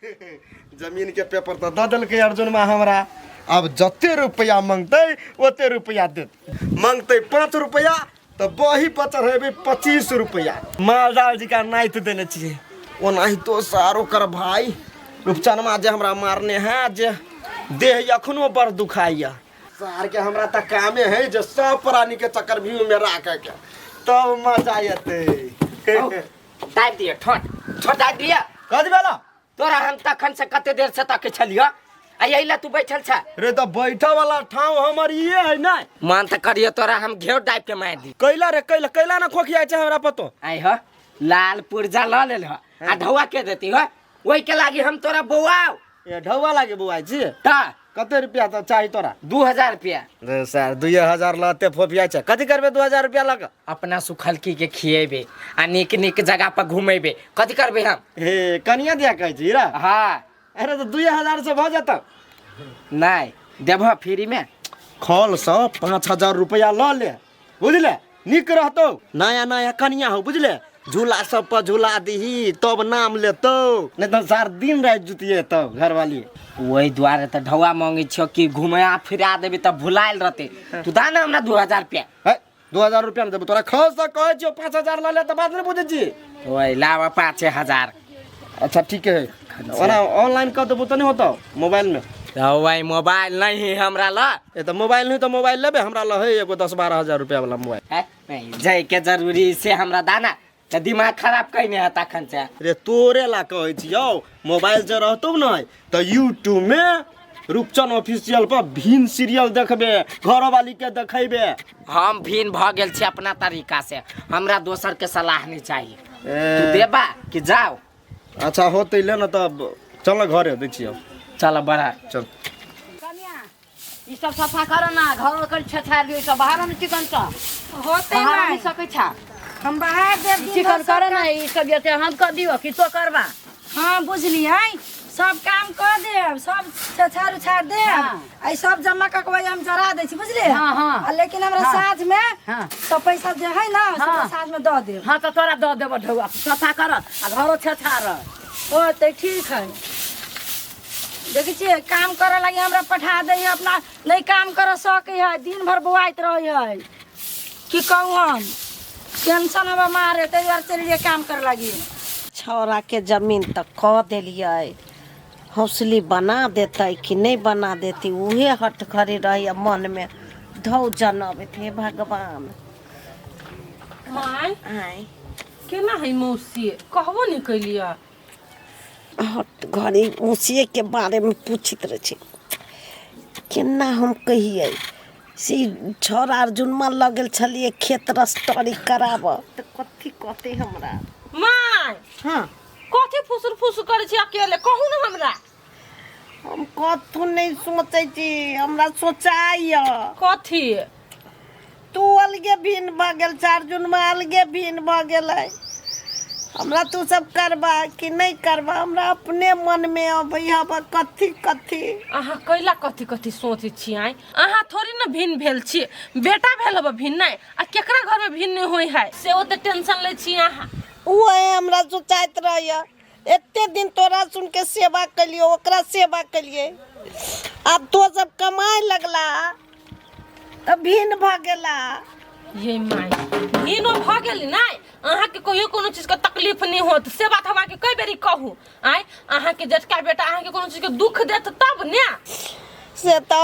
जमीन के पेपर तो दे दिल अर्जुन में हमरा। अब जते रुपया मांगते ओते रुपया देते। मांगते 5 रुपया तो वही बचल है 25 रुपया। मालदार जी का नाइट देने चाहिए। वो नहीं तो सारो कर भाई रूपचनमा जे हमरा मारने हैं जे देह अखनो बड़ दुखाइया। सार के हमरा तक कामे है जो सब प्राणी के चक्कर भी में राख के तब मजा आते। टाइप दिए ठोट ठोट टाइप दिए कद बेला तोरा हम तखन से कते देर से तक छलियो आइला तू बैठल छ रे तो बैठा वाला ठाव हमर ये है ना मान त करियो तोरा हम घेव टाइप के मार दी कैला रे कैला ना खोखिया छै हमरा पतो आई हो लाल पुर्जा ल लेल हो आ ढौआ के देती हो ओई के लागी हम तोरा बौआओ ये ढौआ लागे बुआई छी ता कते रुपया तो चाहिए तोरा 2000 रुपया रे सर 2000 लते फोफिया छै कथि करबे 2000 रुपया लग अपना सुखलकी के खिएबे आ निक निक जगह पर घुमेबे कथि करबे हम हे कनिया दिया कहै छी रे हां अरे तो 2000 से भ जाता नहीं देबो फ्री में खल से 5000 रुपया ल ले बुझले निक रहतो नया नया कनिया हो बुझले झूला सब पर झूला दीही तब नाम लेतो नहीं तो सार दिन रात जुतिए तब घर वाली वही द्वारे तो ढौआ मांगे छो कि घुमा फिरा देबे त भुलाइल रहते तू दा ना हमरा 2000 रुपया है 2000 रुपया में देबो तोरा खस से कहै छियो 5000 ल ले त बात नहीं बुझै छी ओए लावा 5000 अच्छा ठीक है ओना ऑनलाइन कर देबो त नहीं होतो मोबाइल में भाई मोबाइल नहीं है हमरा ला ए तो मोबाइल नहीं तो मोबाइल लेबे हमरा ला है एगो 10-12 हजार रुपया वाला मोबाइल है नहीं जाय के जरूरी से हमरा दाना त दिमाग खराब कइने है तखन से रे तोरे ला कहै छियो मोबाइल जे रहतो न त YouTube में रूपचन ऑफिशियल पर भिन सीरियल देखबे घर वाली के देखेबे हम भिन भ गेल छी अपना तरीका से हमरा दोसर के सलाह नहीं चाहिए तू देबा कि जाओ अच्छा होते ले न तब चल घरे दै छियो चल बड़ा चल कन्या ई सब सफा करो ना घर कर छछा दियो सब बाहर में चिकन सा होते बाहर नहीं में सकै छ हम बाहर दे चिकन करो ना ई सब जते हम कर दियो कि तो करबा हाँ बुझलिए सब काम कर दे सब छछाड़ उछाड़ दे आई सब जमा ककबै हम जरा दे छी बुझलिए हाँ, हाँ। लेकिन हमरा साँझ में हाँ। सब पैसा जे है ना सब हाँ। साँझ में दे दे हां तो तोरा द देबो ढौआ सफा कर आ घरो छछा र ओ तो ठीक है देखै छियै काम करे लगी हमरा पठा दे अपना नहीं काम कर सकै है दिन भर बुआइत रहे है की कहूँ हम टेंशन अब मारे तै दुआरे चलिए काम करे लगी छौरा के जमीन तक कह दिलिए हौसली बना देते कि नहीं बना देती उहे हट खड़ी रही मन में धौ जनब थे भगवान माय आय केना है मौसी कहबो नहीं कैलिया हट घड़ी मौसिए के बारे में पूछित रहे छी केना हम कहिए सी छौरा अर्जुनमा लगल छलिए खेत रस्टरी कराब तो कथी कहते हमरा माय हाँ कथी फुसुर फुसुर करे छी अकेले कहू ना हमरा हम कथू नहीं सोचे छी हमरा सोचाइय कथी तू अलगे भिन्न भ गेल अर्जुनमा अलगे भिन्न भ गेल हमरा तू सब करबा कि नहीं करबा हमरा अपने मन में अबै हब कथी कथी अहाँ कैला कथी कथी सोचे छी आई अहाँ थोड़ी ना भिन्न भेल छी बेटा भेल हब भिन्न नहीं आ केकरा घर में भिन्न होई है से ओते टेंशन ले छी अहाँ ओए हमरा सोचाइत रहय एते दिन तोरा सुन के सेवा कलियो ओकरा सेवा कलिए अब तो सब कमाए लगला अब भिन्न भ गेला ये माय भिन्न भ गेल नहीं अहाँ के कहियो कोनो चीज के तकलीफ नहीं होत से बात हमरा के कई बेरी कहू आय अहाँ के जटका बेटा अहाँ के कोनो चीज के दुख देत तब ने से तो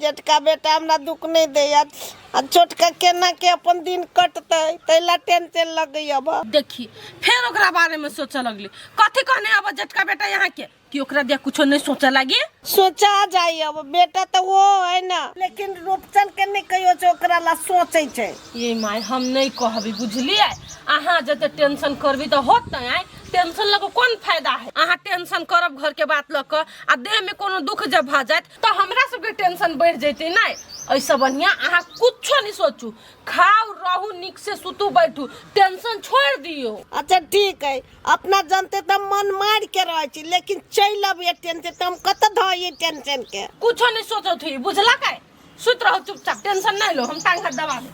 जेठका बेटा हमरा दुख नहीं देयत आ छोटका केना के अपन दिन कटते तैला टेंशन लगई अब देखी फिर ओकरा बारे में सोचे लगली कथी कहने अब जटका बेटा यहाँ के कि ओकरा दिया कुछो नहीं सोचे लगी सोचा जाई अब बेटा तो वो है ना लेकिन रूपचन के नहीं कहियो छै ओकरा ला सोचे छै ये माय हम नहीं कहबी बुझलिए अहाँ जते टेंशन करबी तो होत नहीं आय टेंशन लग कौन फायदा है अहाँ टेंशन करब घर के बात लक आ देह में कोनो दुख जब भ जात तो हमरा सब के टेंशन बढ़ जैते नहीं ऐसा बढ़िया अहाँ कुछो नहीं सोचू खाओ रहू निक से सुतू बैठू टेंशन छोड़ दियो अच्छा ठीक है अपना जानते तो मन मार के रह छी लेकिन चल अब ये टेंशन तो हम कत धइए टेंशन के कुछो नहीं सोचो थी बुझला काय सुत रहो चुपचाप टेंशन नहीं लो हम टांग हाथ दबा दे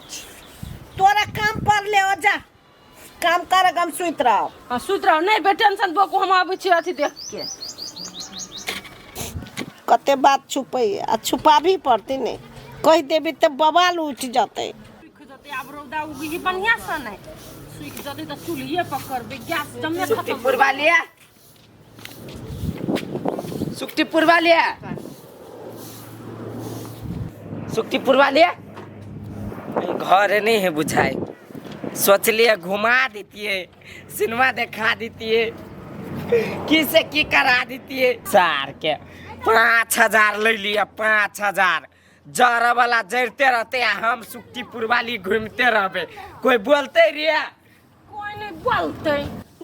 तोरा काम पर ले ओ जा काम कर हम सुत रहो हां सुत रहो नहीं बे टेंशन बको हम आबै छी अथी देख के कते बात छुपै आ छुपा भी पड़ती नहीं कह देबी तो बवाल उठ जाते। सूख जते अब रौदा उगी बढ़िया से नहीं सूख जते तो चूल्हे पकड़बे गैस जमे खत्म सुक्तिपुर वाले सुक्तिपुर वाले सुक्तिपुर वाले घर नहीं है बुझाए सोच लिए घुमा देती है सिनेमा दिखा देती है किसे की करा देती है सार के 5,000 ले लिया 5,000 जरा वाला जरते रहते हम सुक्तिपुर वाली घूमते रहबे कोई बोलते रिया कोई नहीं बोलते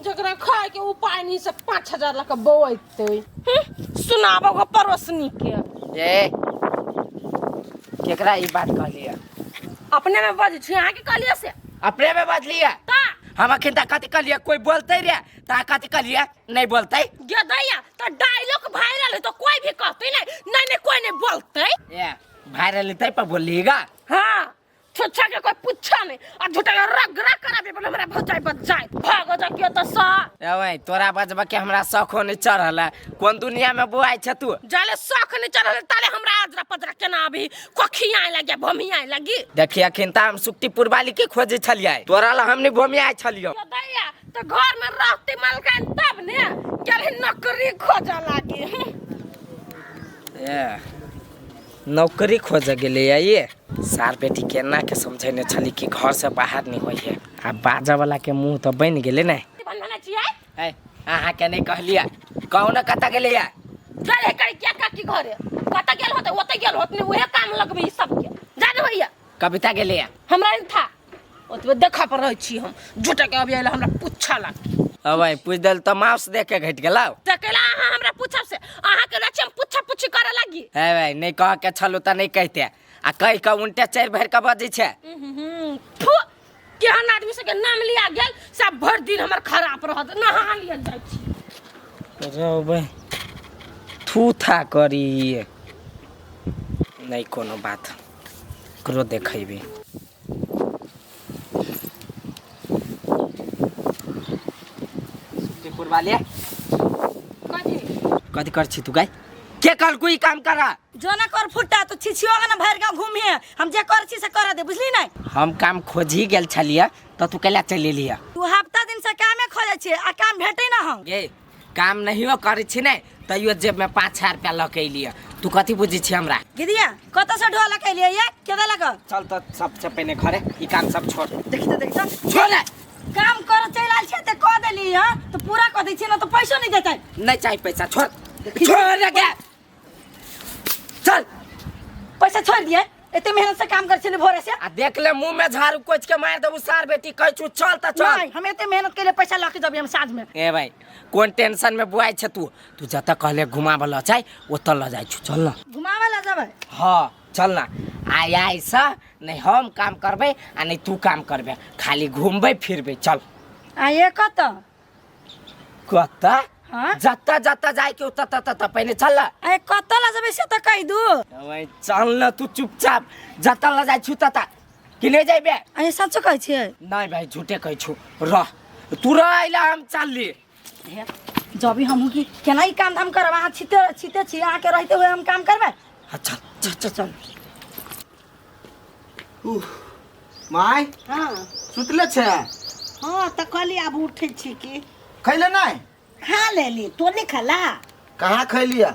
जकरा खाए के उपाय नहीं से 5,000 लक बोइते सुनाबो गो परोसनी के ए केकरा ई बात कहलिया अपने में बज छी आके कहलिया से अपने में बदलिया ता हम अखन तक कथी कहलिया कोई बोलते रे ता कथी कहलिया नहीं बोलते गे दैया तो डायलॉग वायरल है तो कोई भी कहते नहीं कोई नहीं बोलते ए वायरल तै पर बोलिएगा हाँ छुच्छा के कोई पूछा नहीं और झूठा के रग रग कराबे बोले हमरा भौजाई बच जाए भाग जा के तो सा ए तोरा बजबा के हमरा शौखो नहीं चढ़ल है कौन दुनिया में बुआई छ तू जाले शौक नहीं चढ़ल ताले हमरा आजरा पजरा केना अभी कोखियाए लगे भमियाए लगी देखिए अखन त हम सुक्तिपुर वाली के खोजे छलिए तोरा ला हमने भूमि आए छलियो गे दैया तो घर में रहते मालकान तब ने गेल नौकरी खोजा लागी ए नौकरी खोज गेले ये सार बेटी केना के समझेने छली कि घर से बाहर नहीं होई है आ बाजा वाला के मुंह तो बन गेले नै बनना चाहिए ए अहाँ के नहीं कहलिया कौन कता गेले या जाले करे क्या का की घरे कता गेल होते ओते गेल होत ने ओहे काम लगबे ई सब के जाने भैया कविता गेले या हमरा नहीं था ओतबे देखा पर रह छी हम झूठा के अभी आइला हमरा पूछा लाग अब पूछ दल तो माउस देख के घट गेला तकेला अहाँ हमरा पूछब से अहाँ के रचे हम पूछा पूछी करे लागी है भाई नहीं कह के छलू त नहीं कहते आ कह के उल्टे चढ़ भर के बजे छे फु केहन आदमी से के नाम लिया गेल सब भर दिन हमर खराब रहत नहा लिया जाय छी रो भाई थू था करी नहीं कोनो बात करो देखेबे सुक्तिपुर वाले कथी कथी कर छी तू गाय के कल कोई काम करा जो ना कर फुटा तो छिछियो ना भर गांव घूमिए हम जे कर छी से कर दे बुझली नहीं हम काम खोजी गेल छलिए तो तू कैला चले लिया तू हफ्ता दिन से कामे खोजे छी आ काम भेटै ना हम गे काम नहीं करे छी नै तैयो जेब में 5,000 रुपया लके लिया तू कथी बुझी छी हमरा गिदिया कत से ढोला के लिए ये केदा लगा चल तो सबसे पहले घरे ई काम सब छोड़ देखी तो छोड़ ले काम कर चल आल छे त क देली हां तो पूरा क दै छी ना तो पैसा नहीं देतै नहीं चाहिए पैसा छोड़ छोड़ दे के चल पैसा छोड़ दिए एते मेहनत से काम कर छले भोरे से आ देख ले मुंह में झाड़ू कोच के मार दबू सार बेटी कह छु चल त चल नहीं हम एते मेहनत के लिए पैसा लके जब हम साँझ में ए भाई कौन टेंशन में बुआई छ तू जत कहले घुमाबल चाहि ओत ल जाय छु चल ना घुमावे ला जबै हां चल ना आई सा नहीं हम काम करबे आ नहीं तू काम करबे खाली घूमबे फिरबे चल आ ये कत कता हां जत्ता जत्ता जाय के उत त पहले चल ए कत ला जबै से त कह दू भाई चल ना तू चुपचाप जत्ता ल जाय छु त कि नहीं जाइबे ए सच कहै छी नहीं भाई झूठे कह छु रह तू रह आइला हम चलली जब हम की केना ही काम धाम करब अहाँ छिते छी अहाँ के रहते हुए हम काम करबे अच्छा चल चल चल माय हाँ सुतले छे हाँ तो कहली अब उठे छी की खैले नहीं खा लेली तो नहीं खाला कहाँ खैलिया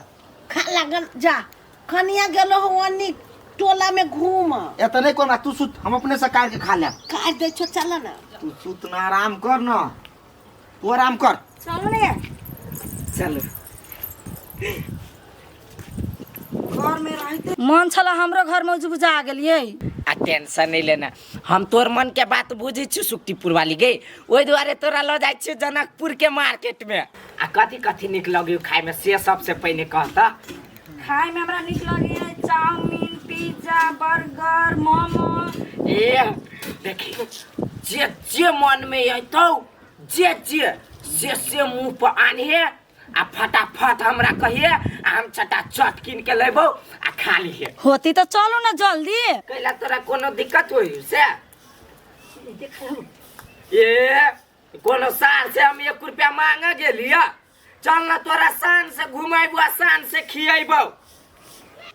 खा लागल जा कनिया गेलो हो ओनी टोला में घूम एतने कोना तू सुत हम अपने से काट के खा ले काट दे छो चल ना तू सुत ना आराम कर ना तू आराम कर चल ने चल घर में रहते मन छला हमरो घर में उजबुजा गेलिए आ टेंशन नहीं लेना हम तोर मन के बात बुझी छु सुक्तिपुर वाली गे ओई द्वारे तोरा ल जाय छु जनकपुर के मार्केट में आ कथी कथी निक लगे खाए में से सबसे पहले कहता खाए में हमरा निक लगे है चाउमीन पिज्जा बर्गर मोमो ए देखी जे जे मन में है तो जे से मुंह पर आनिए आ फटाफट हमरा कहिए हम चटा चट किन के लेबो आ खा लिहे होती तो चलो ना जल्दी कैला तोरा कोनो दिक्कत होई से ए कोनो सार से हम 1 रुपया मांगा गेलिया चल ना तोरा शान से घुमाइबो शान से खियाइबो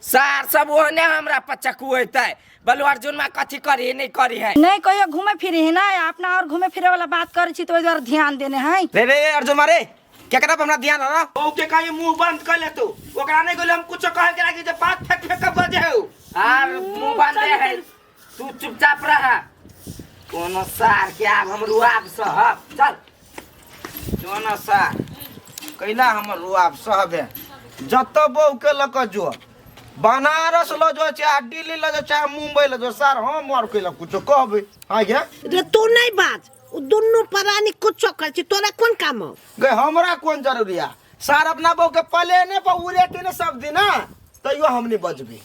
सार सब ओहने हमरा पर चकुएतै बोलो अर्जुन में कथी करी नहीं करी है नहीं कहियो घूमे फिरे है ना अपना और घूमे फिरे वाला बात करे छी तो ओइ द्वारा ध्यान देने है रे रे अर्जुन मारे केकरा पर हमरा ध्यान रह ओ के कहीं मुंह बंद कर ले तू ओकरा नहीं गले हम कुछ कह के राखी जे बात फेंक फेंक के बजे हो आर मुंह बंदे है तू चुपचाप रह कोनो सार के आब हम रुआब सहब चल जोना सा कैला हम रुआब सहब है जत बौ के लक जो बनारस ल जो चाहे दिल्ली ल जो चाहे मुंबई ल जो सर हम और कैला कुछ कहबे हां क्या रे तू नहीं बाज उ दुन्नु परानी कुछ कर छी तोरा कौन काम हो गए हमरा कौन जरूरी है सर अपना बौ के प्लेने पर उड़ेते ने सब दिन ना तइयो हम नहीं बचबे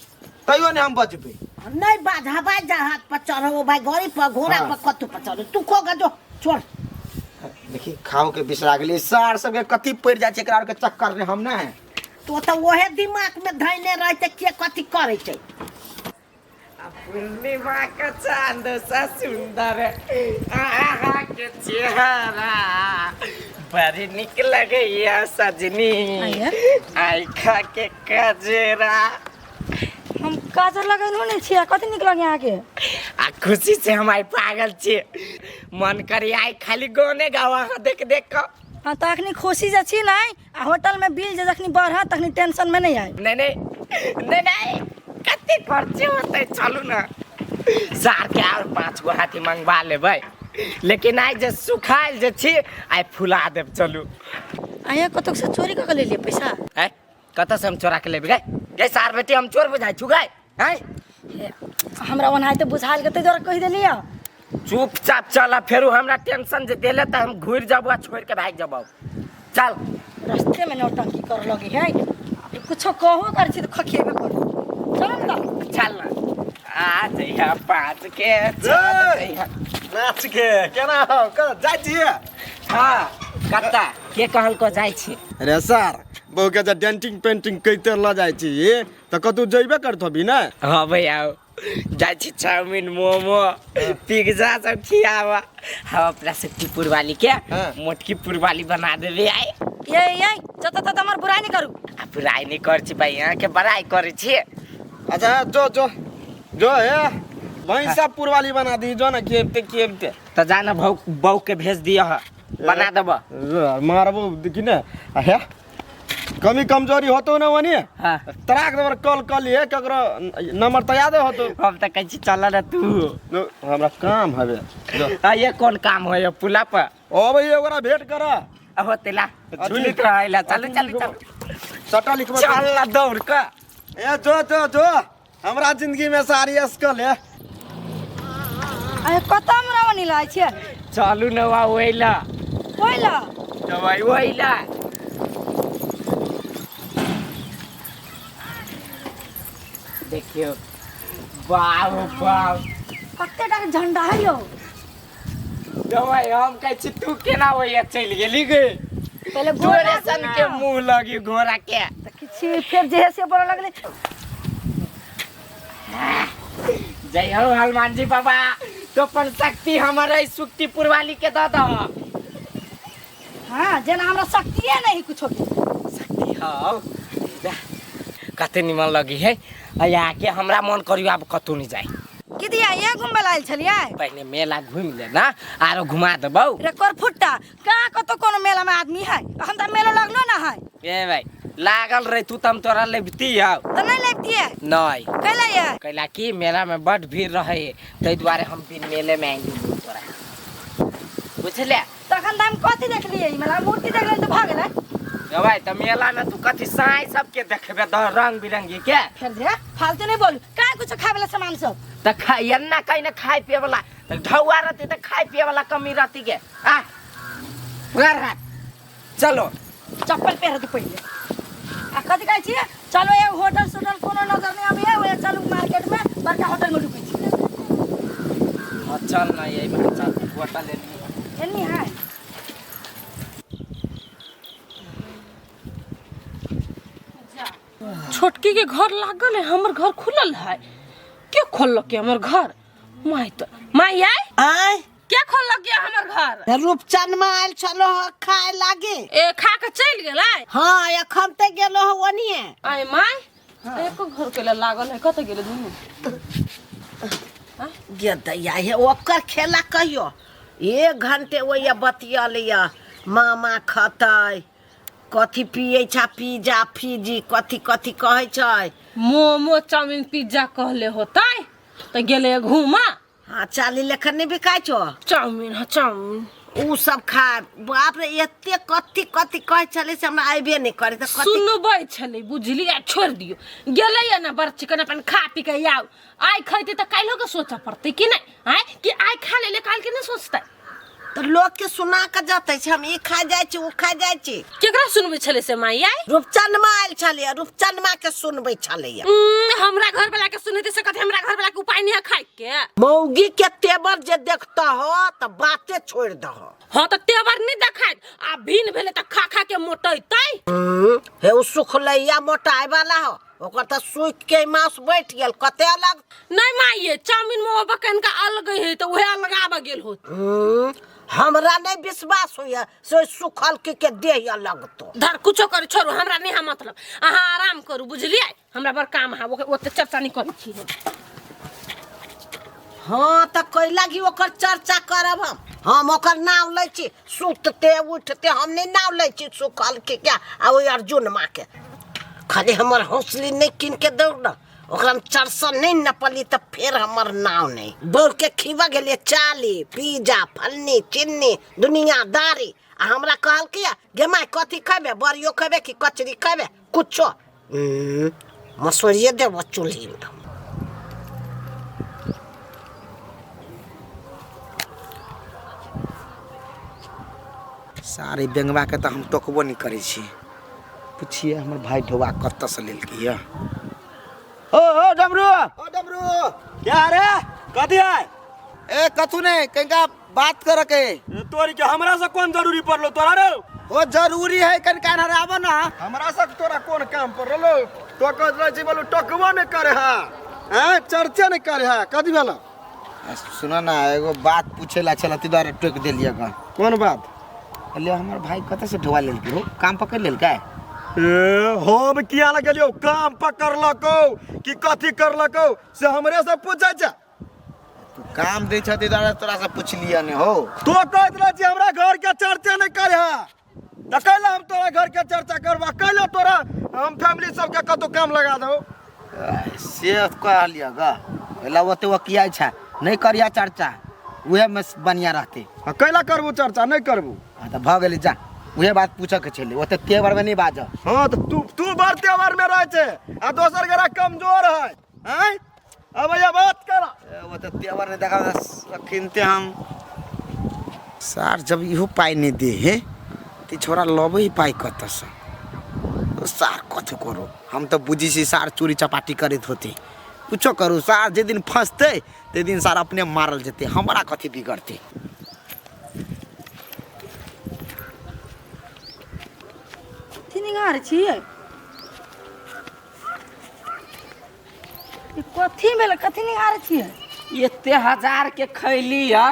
तइयो नहीं हम बचबे नहीं बाज हवाई जहाज पर चढ़ो भाई गाड़ी पर घोड़ा पर कतु पर चढ़ो तू को गजो छोड़ देखी खाओ के बिसरा गेली सर सब के कथि पड़ जाय छै एकरा के चक्कर ने हम ना है तो ओहे दिमाग में धैने रहते के कथि करे छै पूर्णिमा का चांद सा सुंदर आहा के चेहरा बड़ी निक लगैया सजनी आई खा के कजरा हम काजर लगैनो नहीं छियै कथि निक लगे आके आ खुशी से हमारी पागल छे मन करी आई खाली गाने गावा देख देख के हाँ तखनी खुशी जे छी नहीं आ होटल में बिल जे जखनी बढ़त तखनी टेंशन में नहीं आई नहीं कते खर्चे होते चलू ना सार के और 5 गो हाथी मंगवा लेबै लेकिन आई जे सुखाइल जे छी आई फुला देब चलू आया कतक से चोरी क के ले लिए पैसा है कत से हम चोरा के लेबै गे सार बेटी हम चोर बुझाइ छु गे हैं हमरा ओनाहि तो बुझाइल के तै द्वारा कहि देलिया चुपचाप चल फेरू हमरा टेंशन जे देले त हम घुर जाबो आ छोड़ के भाग जाबो चल रास्ते में नौटंकी कर लगे है कुछ कहो कर छी तो खखेबे कर चल ना चल ना आ जइहा 5 के चल जइहा नाच के केना हो क जाय छी हां कत्ता के कहल को जाय छी अरे सर बौ के जे डेंटिंग पेंटिंग कइते ल जाय छी त कतु जइबे करथो भी ना हां भैया जाय छी चाउमीन मोमो पिज्जा सब खियावा हम अपना शक्तिपुर वाली के मोटकीपुर वाली बना देबे आई ये जत तत हमर बुराई नहीं करू आ बुराई नहीं कर छी भाई यहाँ के बड़ाई करे छी अच्छा जो है भैंसापुर वाली बना दी जो ना केबते त जाना बहू के भेज दिया बना देबो मारबो देखी ना है कमी कमजोरी होतो ना वनी हां तराक देवर कल है ककरो नंबर त याद होतो हम त कहै छी चल रे तू हमरा काम हवे आ ये कौन काम है पुला पर ओ भाई ओकरा भेंट कर हो तेला झूलित रहैला चल सटा लिखबो चल ना दौड़ के ए जो हमरा जिंदगी में सारी अस्कल है आया कता हमरा वनी लाय छै चलू न वा ओइला ओइला दवाई ओइला देखियो वाह कते टा झंडा है यो दवाई हम कहै छी तू केना होइया चल गेली गे पहले जोरे सन के मुंह लगी घोड़ा के किछि फिर जे से बोल लगले जय हो हनुमान जी बाबा तो पर शक्ति हमारे शक्तिपुर वाली के दे दो हां जेना हमरा शक्ति है नहीं कुछ शक्ति हो कते निमन लगी है या के हमरा मन करियो अब कतौ नहीं जाए कि दिया ये घुमबे लायल छलिए पहले मेला घूम ले ना आरो घुमा देबौ रे कर फुट्टा का कतो कोनो मेला में आदमी है अखन त मेला लगलो ना है ए भाई लागल रहे तू तम तोरा लेबती हो त नहीं लेबती है नहीं कैला ये कैला की मेला में बड़ भीड़ रहे तै द्वारे हम भी मेले में आएंगे तोरा बुझले तखन त हम कथि देखलिए मेला मूर्ति देखले त भाग गेलै भाई त मेला में तू कथि साई सबके देखबे द रंग बिरंगी के फिर जे फालतू नहीं बोल का कुछ खाए वाला सामान सब त खाइना कहीं न खाए पिए वाला ढौआ रहती त खाए पिए वाला कमी रहती के आ घर हाथ चलो चप्पल पहन दे पहले आ कथि कहै छी चलो ये होटल सोटल कोनो नजर नहीं आबे ओए चलू मार्केट में बड़का होटल में ढुकै छी चल ना यही में चल होटल लेनी एनी है छोटकी के घर लागल है हमर घर खुलल है के खोल के हमर घर माई तो माई आई आय क्या खोल गया हमर घर? रूपचंद में आयल छलो ह खाए लागे। ए खा के चल गेलै? हाँ एखन ते गेलो ह ओनिए। आय माय एको घर के ले लागल है कत गेले दुनु? गे दैया हे ओकर खेला कहियो 1 घंटे ओया बतिया लिया मामा खतै कथी पिए छा पिज्जा फिजी कथी कथी कहै छै मोमो चाउमीन पिज्जा कहले होतै त गेले घुमा। हाँ चाली लेखन नहीं बिकाय छो चाउमीन हाँ चाउमीन उ सब खाए बाप रे एते कथी कथी कहे चले से हमरा आइबे नहीं करे त कथी सुनबै छले बुझली आ छोड़ दियो गेलै या ना बड़ चिकन अपन खा पी के आउ आइ खैते त काइलो के सोचा पड़ते कि नहीं हैं कि आइ खा ले काल के नहीं सोचतै तो लोग के सुना के जाते छै हम ई खा जाय छी उ खा जाय छी केकरा सुनबै छले से माई आइ रूपचंद मा आयल छले रूपचंद मा के सुनबै छले हमरा घर वाला के सुनते से कथे हमरा घर वाला के उपाय नहीं है खाए के मौगी के तेवर जे देखता हो त बाते छोड़ दहो। हाँ तो तेवर नहीं देखाय आ भीन भेले त खा खा के मोटैतै हे उ सुखलैया मोटाई वाला हो ओकर त सुख के मांस बैठ गेल कते अलग नहीं माइये चाउमीन मोमो बकन का अलग है तो वह लगावा गेल होत हमरा नहीं विश्वास होया से सुखल के देह अलग तो धर कुछो कर छोड़ू हमरा नहीं है मतलब अहाँ आराम करू बुझलिए हमरा बड़ काम है वो चर्चा नहीं करै छी। हाँ त कोई लगी ओकर चर्चा करब हम ओकर नाम लै छी सुतते उठते हम नहीं नाम लै छी सुखल के क्या आ ओइ अर्जुन माँ के खाली हमर हौसली नहीं किन के दौड़ न ओकरा चरसा नहीं नपली त फिर हमर नाव नहीं बोल के खीवा गेले चाली पिज्जा फलनी चिन्नी दुनियादारी आ हमरा कहल किया गे माय कथी खैबे बरियो खैबे कि कचरी खैबे कुछो मसोरिये देब चूल्ही में। सारे बेंगवा के तो हम टोकबो नहीं करे छी पूछिए हमर भाई ढोवा कत से लेल की है। ओ डमरू क्या रे कथी है ए कथु नहीं कनका बात कर के तोरी के हमरा से कौन जरूरी पड़लो तोरा रे वो जरूरी है कनका न आबो ना हमरा से तोरा कौन काम पड़लो तो कह रहे छी बोलो टकबो नहीं करे है हैं चर्चा नहीं करे है कथी भेलो सुनो ना एगो बात पूछे ला चलती द्वारा टोक देलिए का कौन बात ले हमर भाई कत से ढोवा लेल के काम पकड़ लेल का हम किया लगलियो काम पकड़लको कि कथी करलको से हमरे से पूछै छ तू काम दे छती द्वारा तोरा से पूछ लिया ने हो तो कहत रह छी हमरा घर के चर्चा नहीं करे है त कैला हम तोरा घर के चर्चा करबा कैला तोरा हम फैमिली सब के कतो काम लगा दो से कह लिया गा एला ओते वो किया छ नहीं करिया चर्चा उहे में बढ़िया रहते कैला करबू चर्चा नहीं करबू हां त भ गेली जा उहे बात पूछ के छले ओते तेवर में नहीं बाज हां तो तू बार तेवर में रह छे आ दोसर गरा कमजोर है हैं अब ये बात कर ओते तेवर ने देखा किनते हम सार जब इहो पाई नहीं दे हे ती छोरा लबे पाई कतस तो सार कथि करो हम तो बुझी सी सार चोरी चपाटी करत होते कुछो करू सार जे दिन फंसते ते दिन सार अपने मारल जते हमरा कथि बिगड़ते निगार छियै कथी भेल कथी निगार छियै एते हजार के खैली है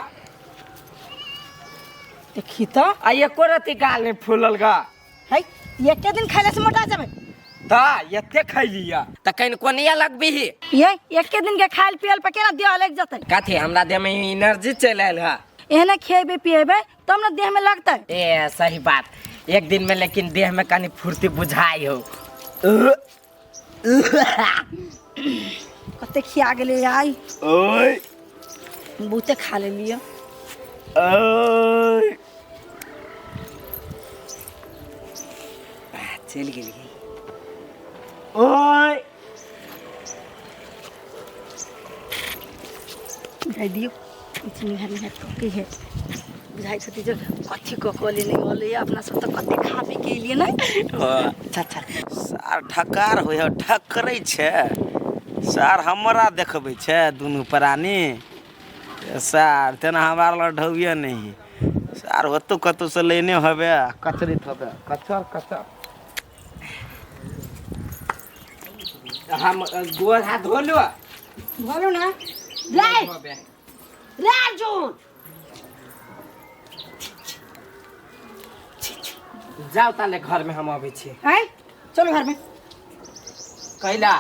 देखी तो आ एको रति गाल में फूलल गा है एके दिन खाइले से मोटा जाबे ता एते खैली है त कहीं कोनिया लगबी ही ये एके दिन के खाइल पियल पे केना देह लग जतै कथि हमरा देह में एनर्जी चल आयल है एहने खेबे पिएबे तब न देह में लगतै ए सही बात एक दिन में लेकिन देह में कनी फुर्ती बुझाई हो कते खिया गेले आई ओए बहुते खा लेलिए ओए चल गेली ओए दे दियो इतनी घर में टोकी है बुझाई छथि जो कथी को कोली नहीं होले अपना सब तो कते खा पी के लिए नहीं अच्छा अच्छा सार ढकार होय ढकरै छै सार हमरा देखबै छै दुनू प्राणी सार तेना हमारा ढौया नहीं सार होतो कतो से लेने होबे कचरित होबे कचर कचर हम गोर हाथ धोलो बोलो ना रे राजू जाओ ताले घर में हम अबै छी आय चलो घर में कैला